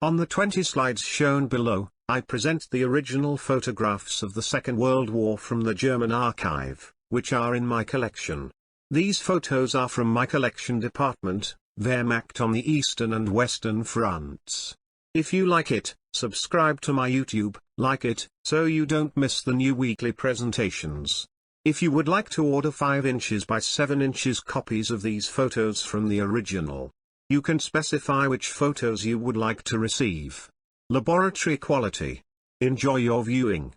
On the 20 slides shown below, I present the original photographs of the Second World War from the German archive, which are in my collection. These photos are from my collection department, Wehrmacht on the Eastern and Western Fronts. If you like it, subscribe to my YouTube, like it, so you don't miss the new weekly presentations. If you would like to order 5 inches by 7 inches copies of these photos from the original, you can specify which photos you would like to receive. Laboratory quality. Enjoy your viewing.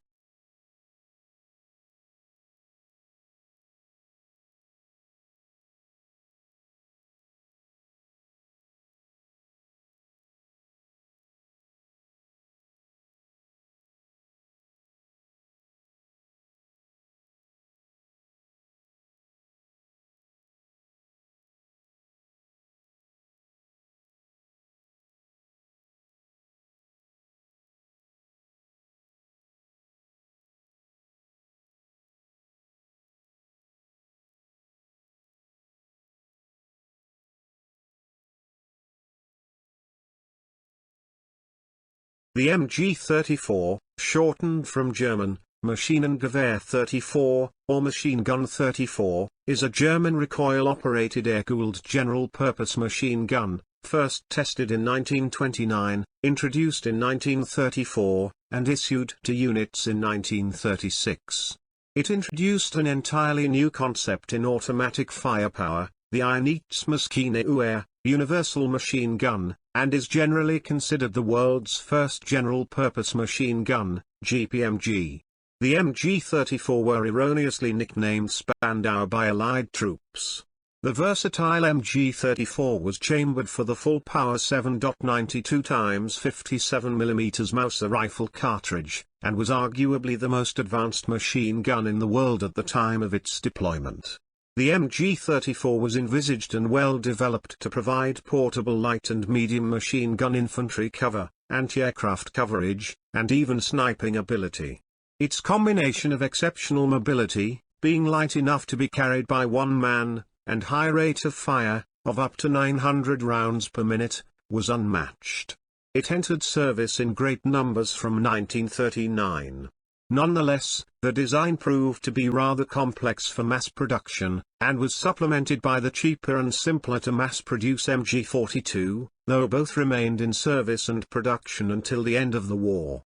The MG34, shortened from German, Maschinengewehr 34, or Machine Gun 34, is a German recoil-operated air-cooled general-purpose machine gun, first tested in 1929, introduced in 1934, and issued to units in 1936. It introduced an entirely new concept in automatic firepower, the Einheitsmaschine, universal machine gun, and is generally considered the world's first general-purpose machine gun, GPMG. The MG-34 were erroneously nicknamed Spandau by Allied troops. The versatile MG-34 was chambered for the full power 7.92 x 57 mm Mauser rifle cartridge, and was arguably the most advanced machine gun in the world at the time of its deployment. The MG-34 was envisaged and well developed to provide portable light and medium machine gun infantry cover, anti-aircraft coverage, and even sniping ability. Its combination of exceptional mobility, being light enough to be carried by one man, and high rate of fire, of up to 900 rounds per minute, was unmatched. It entered service in great numbers from 1939. Nonetheless, the design proved to be rather complex for mass production, and was supplemented by the cheaper and simpler to mass-produce MG-42, though both remained in service and production until the end of the war.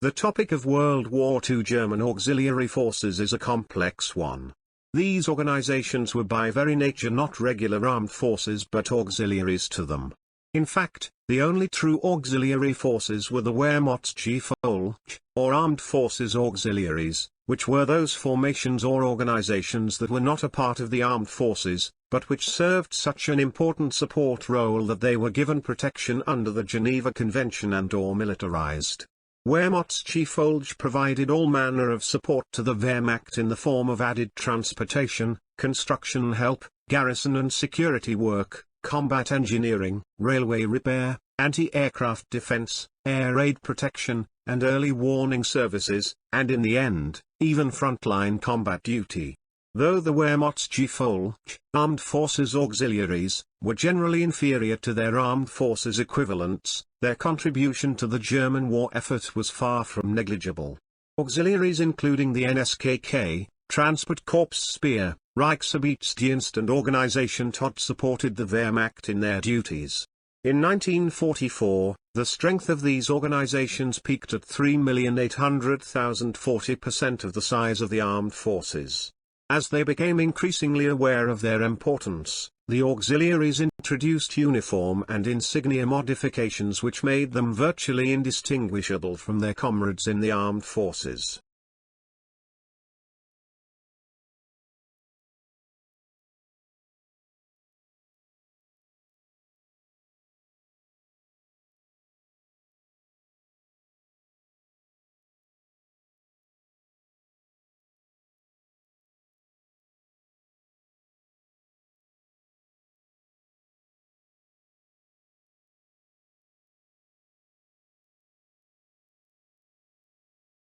The topic of World War II German auxiliary forces is a complex one. These organizations were by very nature not regular armed forces but auxiliaries to them. In fact, the only true auxiliary forces were the Wehrmachtsvolk, or Armed Forces Auxiliaries, which were those formations or organizations that were not a part of the armed forces, but which served such an important support role that they were given protection under the Geneva Convention and/or militarized. Wehrmachtsvolk provided all manner of support to the Wehrmacht in the form of added transportation, construction help, garrison and security work, combat engineering, railway repair, anti-aircraft defense, air raid protection, and early warning services, and in the end, even frontline combat duty. Though the Wehrmachtsvolk, Armed Forces Auxiliaries, were generally inferior to their armed forces equivalents, their contribution to the German war effort was far from negligible. Auxiliaries including the NSKK, Transport Corps Speer, Reichsarbeitsdienst and Organisation Todt supported the Wehrmacht in their duties. In 1944, the strength of these organizations peaked at 3,800,000, 40% of the size of the armed forces. As they became increasingly aware of their importance, the auxiliaries introduced uniform and insignia modifications which made them virtually indistinguishable from their comrades in the armed forces.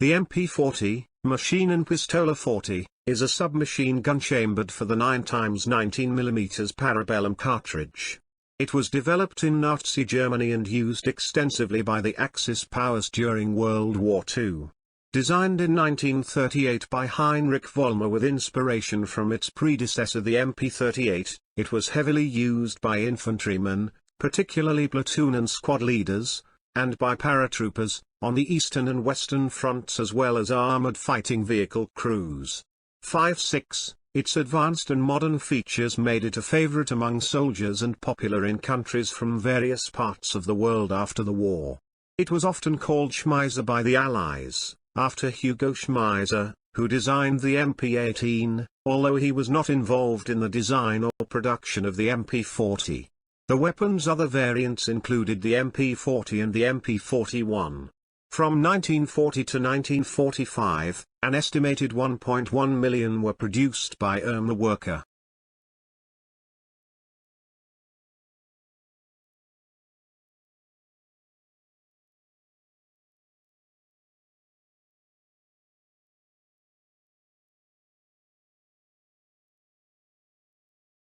The MP40, Maschinenpistole 40, is a submachine gun chambered for the 9x19mm parabellum cartridge. It was developed in Nazi Germany and used extensively by the Axis powers during World War II. Designed in 1938 by Heinrich Vollmer with inspiration from its predecessor the MP38, it was heavily used by infantrymen, particularly platoon and squad leaders, and by paratroopers, on the eastern and western fronts as well as armored fighting vehicle crews. 5.6, its advanced and modern features made it a favorite among soldiers and popular in countries from various parts of the world after the war. It was often called Schiessbecher by the Allies, after Hugo Schiessbecher, who designed the MP18, although he was not involved in the design or production of the MP40. The weapon's other variants included the MP40 and the MP41. From 1940 to 1945, an estimated 1.1 million were produced by Werhmacht.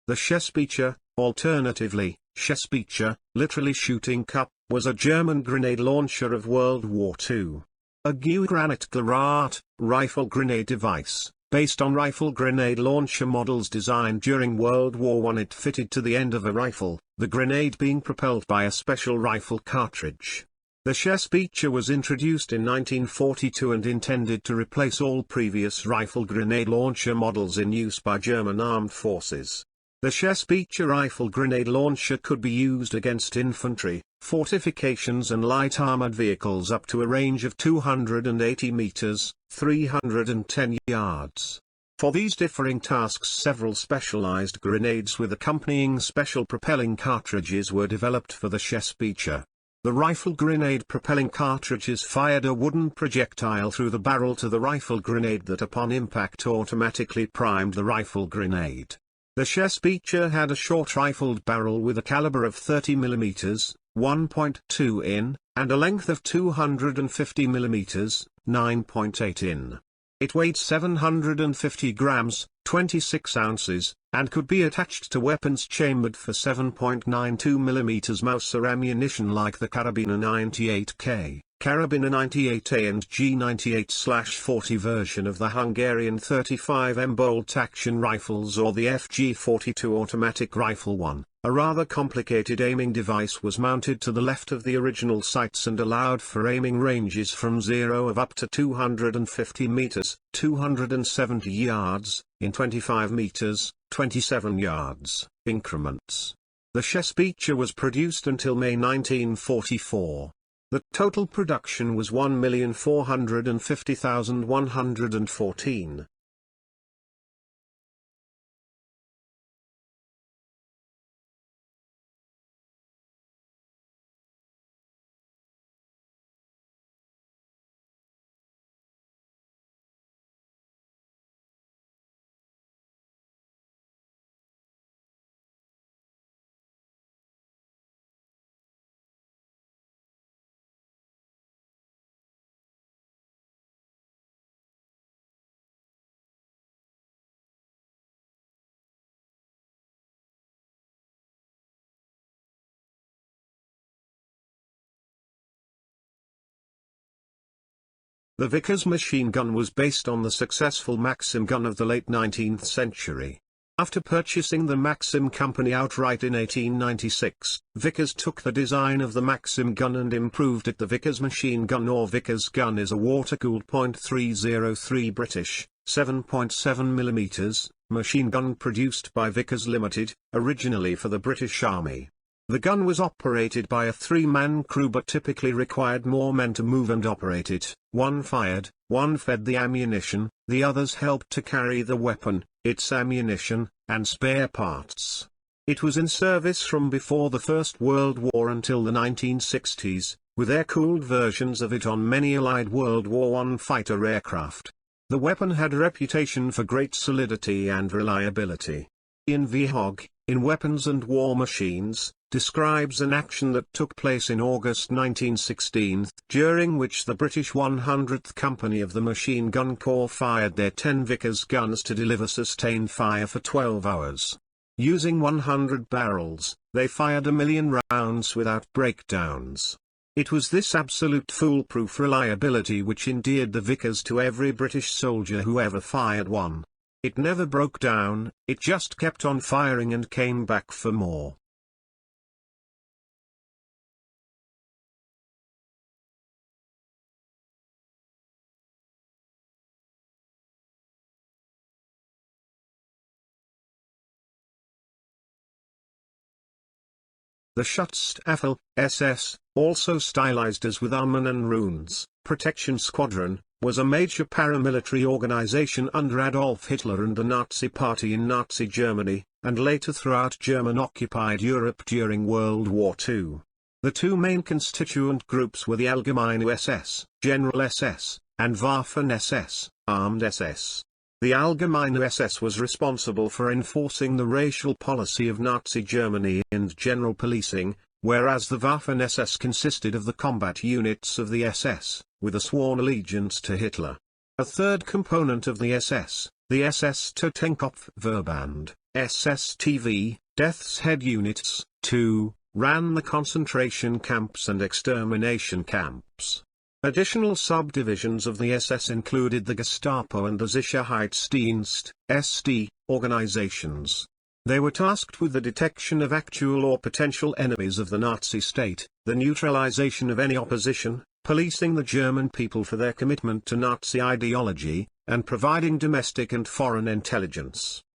The Schiessbecher, alternatively, Schiessbecher, literally shooting cup, was a German grenade launcher of World War II. A Granatgewehr, rifle grenade device, based on rifle grenade launcher models designed during World War I. It fitted to the end of a rifle, the grenade being propelled by a special rifle cartridge. The Schiessbecher was introduced in 1942 and intended to replace all previous rifle grenade launcher models in use by German armed forces. The Schiessbecher rifle grenade launcher could be used against infantry, fortifications and light armored vehicles up to a range of 280 meters, 310 yards. For these differing tasks several specialized grenades with accompanying special propelling cartridges were developed for the Schiessbecher. The rifle grenade propelling cartridges fired a wooden projectile through the barrel to the rifle grenade that upon impact automatically primed the rifle grenade. The Schiessbecher had a short rifled barrel with a caliber of 30 mm, 1.2 in, and a length of 250 mm, 9.8 in. It weighed 750 grams, 26 ounces, and could be attached to weapons chambered for 7.92 mm Mauser ammunition like the Karabiner 98K, Karabiner 98A and G98/40 version of the Hungarian 35mm bolt-action rifles or the FG42 automatic rifle 1. A rather complicated aiming device was mounted to the left of the original sights and allowed for aiming ranges from 0 of up to 250 meters, 270 yards, in 25 meters, 27 yards, increments. The Schiessbecher was produced until May 1944. The total production was 1,450,114. The Vickers machine gun was based on the successful Maxim gun of the late 19th century. After purchasing the Maxim company outright in 1896, Vickers took the design of the Maxim gun and improved it. The Vickers machine gun or Vickers gun is a water-cooled .303 British, 7.7mm, machine gun produced by Vickers Limited, originally for the British Army. The gun was operated by a three-man crew but typically required more men to move and operate it. One fired, one fed the ammunition, the others helped to carry the weapon, its ammunition, and spare parts. It was in service from before the First World War until the 1960s, with air-cooled versions of it on many Allied World War I fighter aircraft. The weapon had a reputation for great solidity and reliability. Ian V. Hogg, in Weapons and War Machines, describes an action that took place in August 1916, during which the British 100th Company of the Machine Gun Corps fired their 10 Vickers guns to deliver sustained fire for 12 hours. Using 100 barrels, they fired 1,000,000 rounds without breakdowns. It was this absolute foolproof reliability which endeared the Vickers to every British soldier who ever fired one. It never broke down, it just kept on firing and came back for more. The Schutzstaffel, SS, also stylized as with Armen and Runes, Protection Squadron, was a major paramilitary organization under Adolf Hitler and the Nazi Party in Nazi Germany, and later throughout German-occupied Europe during World War II. The two main constituent groups were the Allgemeine SS, General SS, and Waffen-SS, Armed SS. The Allgemeine SS was responsible for enforcing the racial policy of Nazi Germany and general policing, whereas the Waffen-SS consisted of the combat units of the SS, with a sworn allegiance to Hitler. A third component of the SS, the SS Totenkopfverband, SSTV, Death's Head Units, too, ran the concentration camps and extermination camps. Additional subdivisions of the SS included the Gestapo and the Sicherheitsdienst, SD, organizations. They were tasked with the detection of actual or potential enemies of the Nazi state, the neutralization of any opposition, policing the German people for their commitment to Nazi ideology, and providing domestic and foreign intelligence.